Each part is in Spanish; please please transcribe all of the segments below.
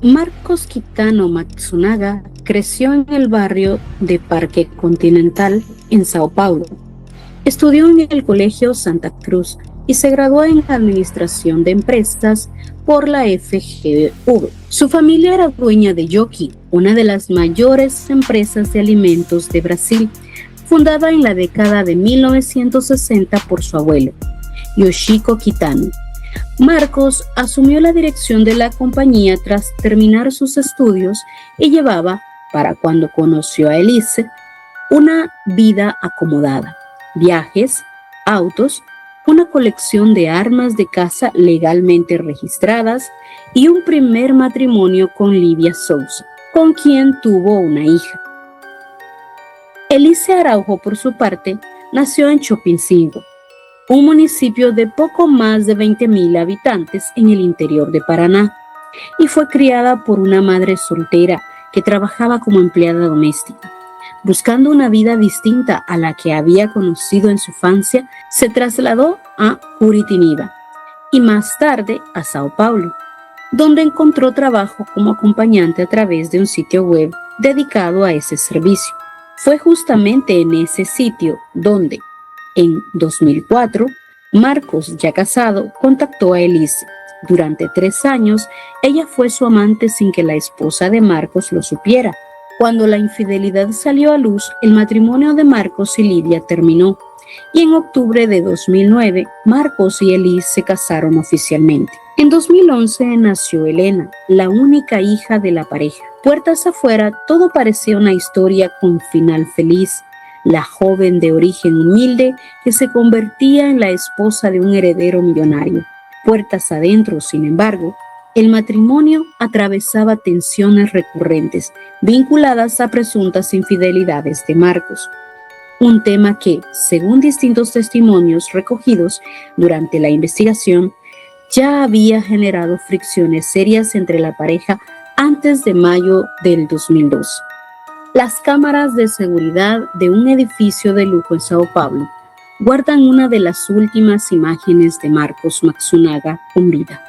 Marcos Kitano Matsunaga creció en el barrio de Parque Continental en Sao Paulo. Estudió en el Colegio Santa Cruz y se graduó en Administración de Empresas por la FGV. Su familia era dueña de Yoki, una de las mayores empresas de alimentos de Brasil, fundada en la década de 1960 por su abuelo, Yoshiko Kitano. Marcos asumió la dirección de la compañía tras terminar sus estudios y llevaba, para cuando conoció a Elise, una vida acomodada: viajes, autos, una colección de armas de caza legalmente registradas y un primer matrimonio con Livia Souza, con quien tuvo una hija. Elise Araujo, por su parte, nació en Chopincingo, un municipio de poco más de 20,000 habitantes en el interior de Paraná, y fue criada por una madre soltera que trabajaba como empleada doméstica. Buscando una vida distinta a la que había conocido en su infancia, se trasladó a Curitiba y más tarde a Sao Paulo, donde encontró trabajo como acompañante a través de un sitio web dedicado a ese servicio. Fue justamente en ese sitio donde, en 2004, Marcos, ya casado, contactó a Elise. Durante 3 años, ella fue su amante sin que la esposa de Marcos lo supiera. Cuando la infidelidad salió a luz, el matrimonio de Marcos y Livia terminó, y en octubre de 2009, Marcos y Elise se casaron oficialmente. En 2011 nació Elena, la única hija de la pareja. Puertas afuera, todo parecía una historia con final feliz. La joven de origen humilde que se convertía en la esposa de un heredero millonario. Puertas adentro, sin embargo, el matrimonio atravesaba tensiones recurrentes vinculadas a presuntas infidelidades de Marcos, un tema que, según distintos testimonios recogidos durante la investigación, ya había generado fricciones serias entre la pareja antes de mayo del 2002. Las cámaras de seguridad de un edificio de lujo en Sao Paulo guardan una de las últimas imágenes de Marcos Matsunaga con vida.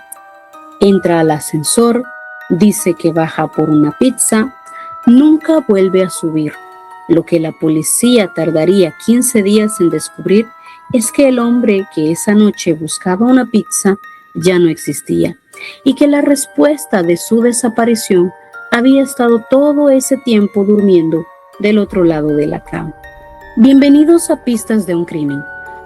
Entra al ascensor, dice que baja por una pizza, nunca vuelve a subir. Lo que la policía tardaría 15 días en descubrir es que el hombre que esa noche buscaba una pizza ya no existía y que la respuesta de su desaparición había estado todo ese tiempo durmiendo del otro lado de la cama. Bienvenidos a Pistas de un Crimen.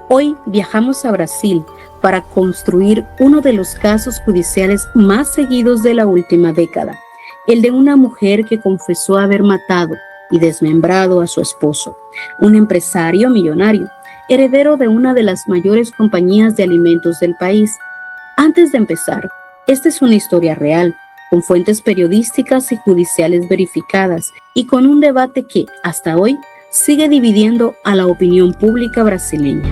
Hoy viajamos a Brasil para construir uno de los casos judiciales más seguidos de la última década, el de una mujer que confesó haber matado y desmembrado a su esposo, un empresario millonario, heredero de una de las mayores compañías de alimentos del país. Antes de empezar, esta es una historia real, con fuentes periodísticas y judiciales verificadas y con un debate que, hasta hoy, sigue dividiendo a la opinión pública brasileña.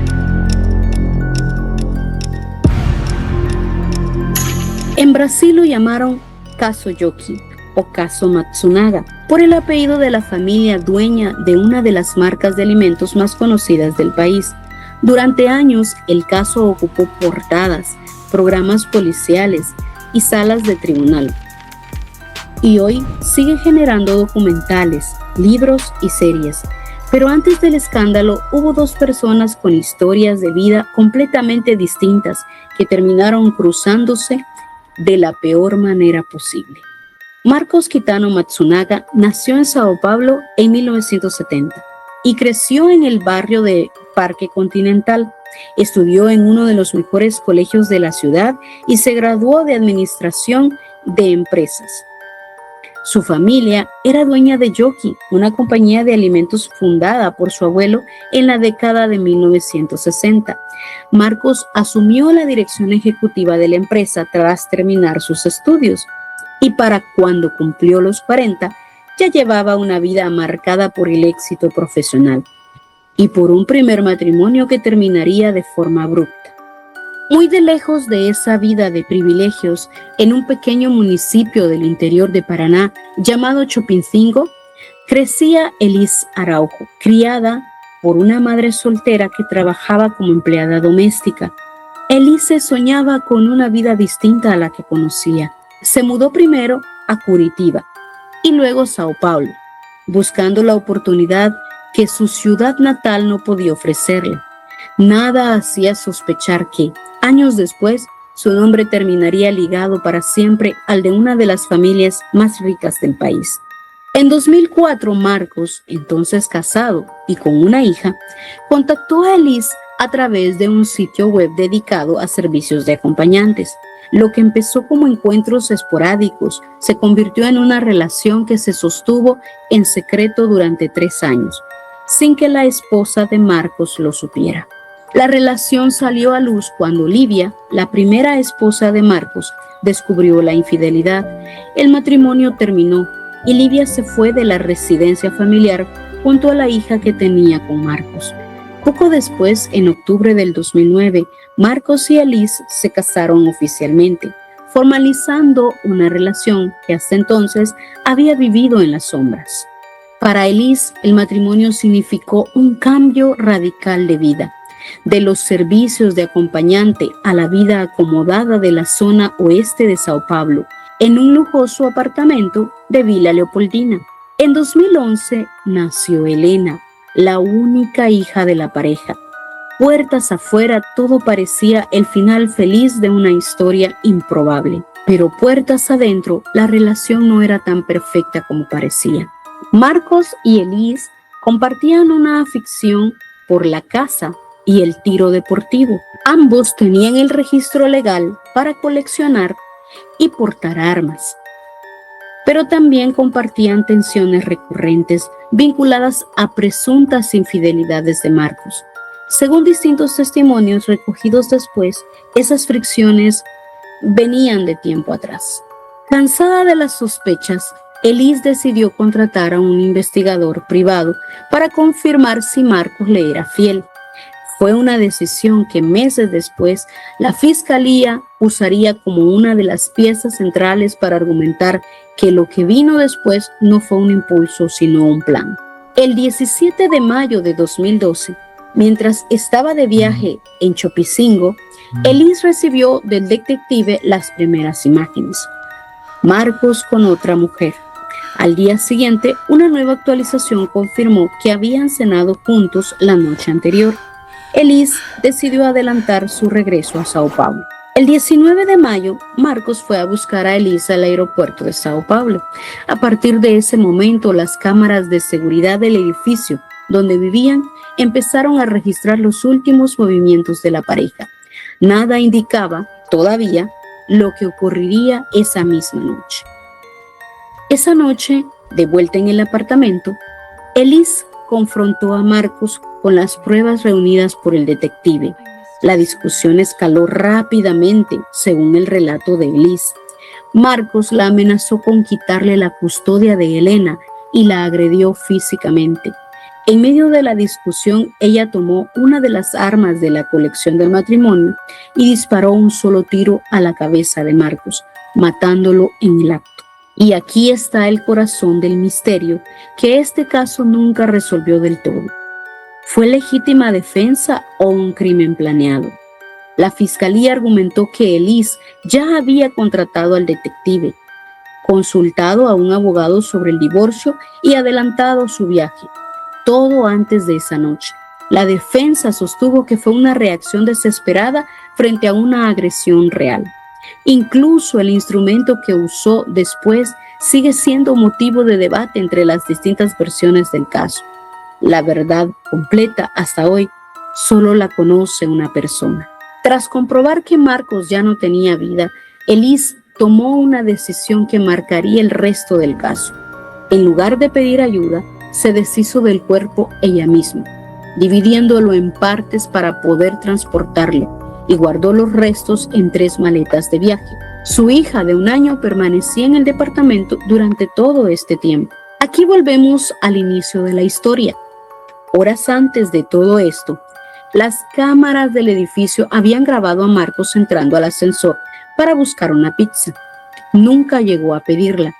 En Brasil lo llamaron Caso Yoki o Caso Matsunaga, por el apellido de la familia dueña de una de las marcas de alimentos más conocidas del país. Durante años, el caso ocupó portadas, programas policiales y salas de tribunal. Y hoy sigue generando documentales, libros y series. Pero antes del escándalo hubo 2 personas con historias de vida completamente distintas que terminaron cruzándose de la peor manera posible. Marcos Kitano Matsunaga nació en Sao Paulo en 1970 y creció en el barrio de Parque Continental. Estudió en uno de los mejores colegios de la ciudad y se graduó de Administración de Empresas. Su familia era dueña de Yoki, una compañía de alimentos fundada por su abuelo en la década de 1960. Marcos asumió la dirección ejecutiva de la empresa tras terminar sus estudios y para cuando cumplió los 40 ya llevaba una vida marcada por el éxito profesional y por un primer matrimonio que terminaría de forma abrupta. Muy de lejos de esa vida de privilegios, en un pequeño municipio del interior de Paraná llamado Chopincingo, crecía Elise Araujo, criada por una madre soltera que trabajaba como empleada doméstica. Elise soñaba con una vida distinta a la que conocía. Se mudó primero a Curitiba y luego Sao Paulo, buscando la oportunidad que su ciudad natal no podía ofrecerle. Nada hacía sospechar que, años después, su nombre terminaría ligado para siempre al de una de las familias más ricas del país. En 2004, Marcos, entonces casado y con una hija, contactó a Elise a través de un sitio web dedicado a servicios de acompañantes. Lo que empezó como encuentros esporádicos se convirtió en una relación que se sostuvo en secreto durante 3 años, sin que la esposa de Marcos lo supiera. La relación salió a luz cuando Olivia, la primera esposa de Marcos, descubrió la infidelidad. El matrimonio terminó y Livia se fue de la residencia familiar junto a la hija que tenía con Marcos. Poco después, en octubre del 2009, Marcos y Elise se casaron oficialmente, formalizando una relación que hasta entonces había vivido en las sombras. Para Elise, el matrimonio significó un cambio radical de vida, de los servicios de acompañante a la vida acomodada de la zona oeste de Sao Paulo, en un lujoso apartamento de Vila Leopoldina. En 2011 nació Helena, la única hija de la pareja. Puertas afuera, todo parecía el final feliz de una historia improbable. Pero puertas adentro, la relación no era tan perfecta como parecía. Marcos y Elise compartían una afición por la caza y el tiro deportivo. Ambos tenían el registro legal para coleccionar y portar armas, pero también compartían tensiones recurrentes vinculadas a presuntas infidelidades de Marcos. Según distintos testimonios recogidos después, esas fricciones venían de tiempo atrás. Cansada de las sospechas, Elise decidió contratar a un investigador privado para confirmar si Marcos le era fiel. Fue una decisión que meses después la Fiscalía usaría como una de las piezas centrales para argumentar que lo que vino después no fue un impulso, sino un plan. El 17 de mayo de 2012, mientras estaba de viaje en Chopinzingo, Elise recibió del detective las primeras imágenes. Marcos con otra mujer. Al día siguiente, una nueva actualización confirmó que habían cenado juntos la noche anterior. Elise decidió adelantar su regreso a Sao Paulo. El 19 de mayo, Marcos fue a buscar a Elise al aeropuerto de Sao Paulo. A partir de ese momento, las cámaras de seguridad del edificio donde vivían empezaron a registrar los últimos movimientos de la pareja. Nada indicaba, todavía, lo que ocurriría esa misma noche. Esa noche, de vuelta en el apartamento, Elise confrontó a Marcos con las pruebas reunidas por el detective. La discusión escaló rápidamente, según el relato de Elise. Marcos la amenazó con quitarle la custodia de Helena y la agredió físicamente. En medio de la discusión, ella tomó una de las armas de la colección del matrimonio y disparó un solo tiro a la cabeza de Marcos, matándolo en el acto. Y aquí está el corazón del misterio que este caso nunca resolvió del todo. ¿Fue legítima defensa o un crimen planeado? La fiscalía argumentó que Elise ya había contratado al detective, consultado a un abogado sobre el divorcio y adelantado su viaje, todo antes de esa noche. La defensa sostuvo que fue una reacción desesperada frente a una agresión real. Incluso el instrumento que usó después sigue siendo motivo de debate entre las distintas versiones del caso. La verdad completa hasta hoy solo la conoce una persona. Tras comprobar que Marcos ya no tenía vida, Elise tomó una decisión que marcaría el resto del caso. En lugar de pedir ayuda, se deshizo del cuerpo ella misma, dividiéndolo en partes para poder transportarlo, y guardó los restos en 3 maletas de viaje. Su hija de 1 año permanecía en el departamento durante todo este tiempo. Aquí volvemos al inicio de la historia. Horas antes de todo esto, las cámaras del edificio habían grabado a Marcos entrando al ascensor para buscar una pizza. Nunca llegó a pedirla.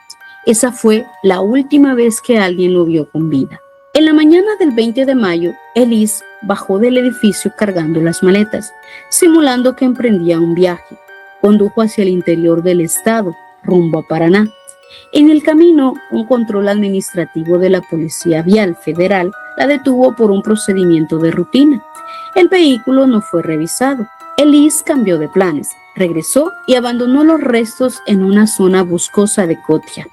Esa fue la última vez que alguien lo vio con vida. En la mañana del 20 de mayo, Elise bajó del edificio cargando las maletas, simulando que emprendía un viaje. Condujo hacia el interior del estado, rumbo a Paraná. En el camino, un control administrativo de la Policía Vial Federal la detuvo por un procedimiento de rutina. El vehículo no fue revisado. Elise cambió de planes, regresó y abandonó los restos en una zona boscosa de Cotia,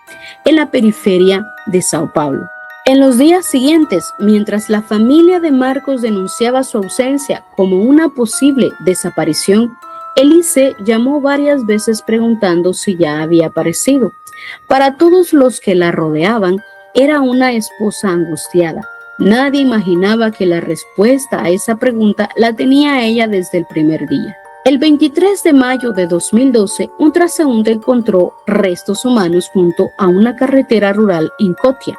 en la periferia de Sao Paulo. En los días siguientes, mientras la familia de Marcos denunciaba su ausencia como una posible desaparición, Elise llamó varias veces preguntando si ya había aparecido. Para todos los que la rodeaban, era una esposa angustiada. Nadie imaginaba que la respuesta a esa pregunta la tenía ella desde el primer día. El 23 de mayo de 2012, un transeúnte encontró restos humanos junto a una carretera rural en Cotia.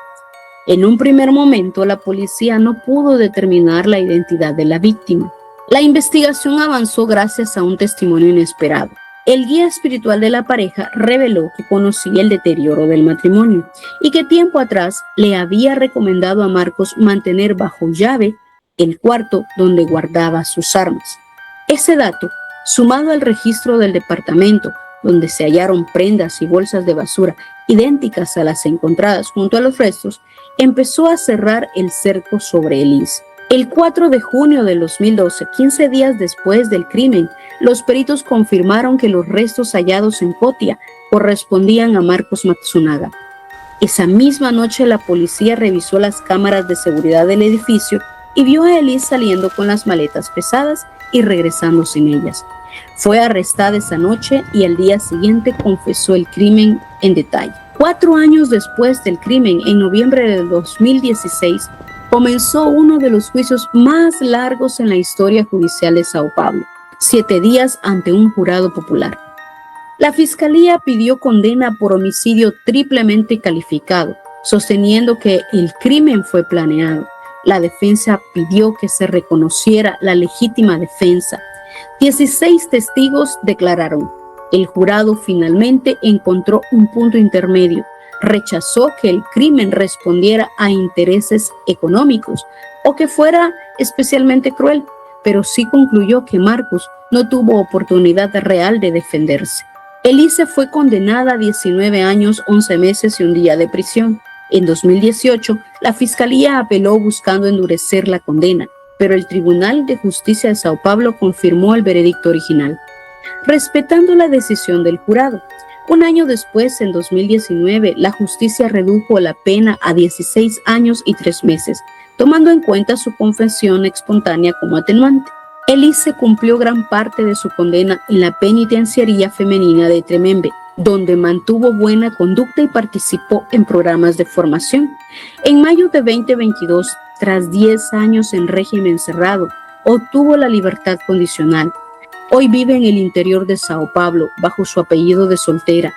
En un primer momento, la policía no pudo determinar la identidad de la víctima. La investigación avanzó gracias a un testimonio inesperado. El guía espiritual de la pareja reveló que conocía el deterioro del matrimonio y que tiempo atrás le había recomendado a Marcos mantener bajo llave el cuarto donde guardaba sus armas. Ese dato, sumado al registro del departamento, donde se hallaron prendas y bolsas de basura idénticas a las encontradas junto a los restos, empezó a cerrar el cerco sobre Elise. El 4 de junio de 2012, 15 días después del crimen, los peritos confirmaron que los restos hallados en Cotia correspondían a Marcos Matsunaga. Esa misma noche la policía revisó las cámaras de seguridad del edificio y vio a Elise saliendo con las maletas pesadas y regresando sin ellas. Fue arrestada esa noche y al día siguiente confesó el crimen en detalle. 4 años después del crimen, en noviembre de 2016, comenzó uno de los juicios más largos en la historia judicial de Sao Paulo, 7 días ante un jurado popular. La fiscalía pidió condena por homicidio triplemente calificado, sosteniendo que el crimen fue planeado. La defensa pidió que se reconociera la legítima defensa. 16 testigos declararon. El jurado finalmente encontró un punto intermedio. Rechazó que el crimen respondiera a intereses económicos o que fuera especialmente cruel, pero sí concluyó que Marcos no tuvo oportunidad real de defenderse. Elise fue condenada a 19 años, 11 meses y un día de prisión. En 2018, la fiscalía apeló buscando endurecer la condena, pero el Tribunal de Justicia de Sao Paulo confirmó el veredicto original, respetando la decisión del jurado. Un año después, en 2019, la justicia redujo la pena a 16 años y 3 meses, tomando en cuenta su confesión espontánea como atenuante. Elise cumplió gran parte de su condena en la penitenciaría femenina de Tremembe, donde mantuvo buena conducta y participó en programas de formación. En mayo de 2022, tras 10 años en régimen cerrado, obtuvo la libertad condicional. Hoy vive en el interior de Sao Paulo bajo su apellido de soltera,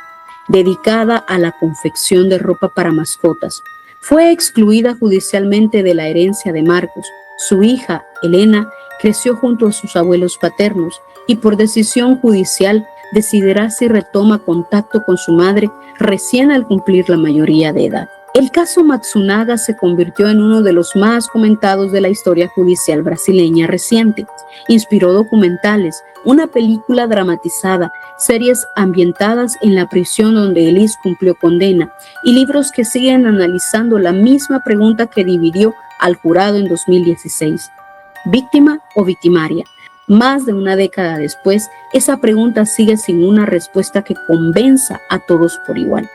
dedicada a la confección de ropa para mascotas. Fue excluida judicialmente de la herencia de Marcos. Su hija, Elena, creció junto a sus abuelos paternos y por decisión judicial decidirá si retoma contacto con su madre recién al cumplir la mayoría de edad. El caso Matsunaga se convirtió en uno de los más comentados de la historia judicial brasileña reciente. Inspiró documentales, una película dramatizada, series ambientadas en la prisión donde Elise cumplió condena y libros que siguen analizando la misma pregunta que dividió al jurado en 2016. ¿Víctima o victimaria? Más de una década después, esa pregunta sigue sin una respuesta que convenza a todos por igual.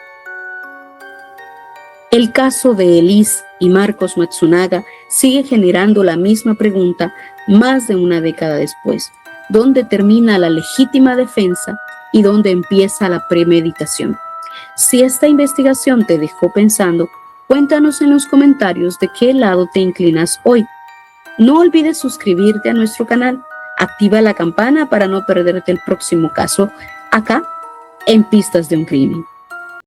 El caso de Elise y Marcos Matsunaga sigue generando la misma pregunta más de una década después. ¿Dónde termina la legítima defensa y dónde empieza la premeditación? Si esta investigación te dejó pensando, cuéntanos en los comentarios de qué lado te inclinas hoy. No olvides suscribirte a nuestro canal. Activa la campana para no perderte el próximo caso acá en Pistas de un Crimen.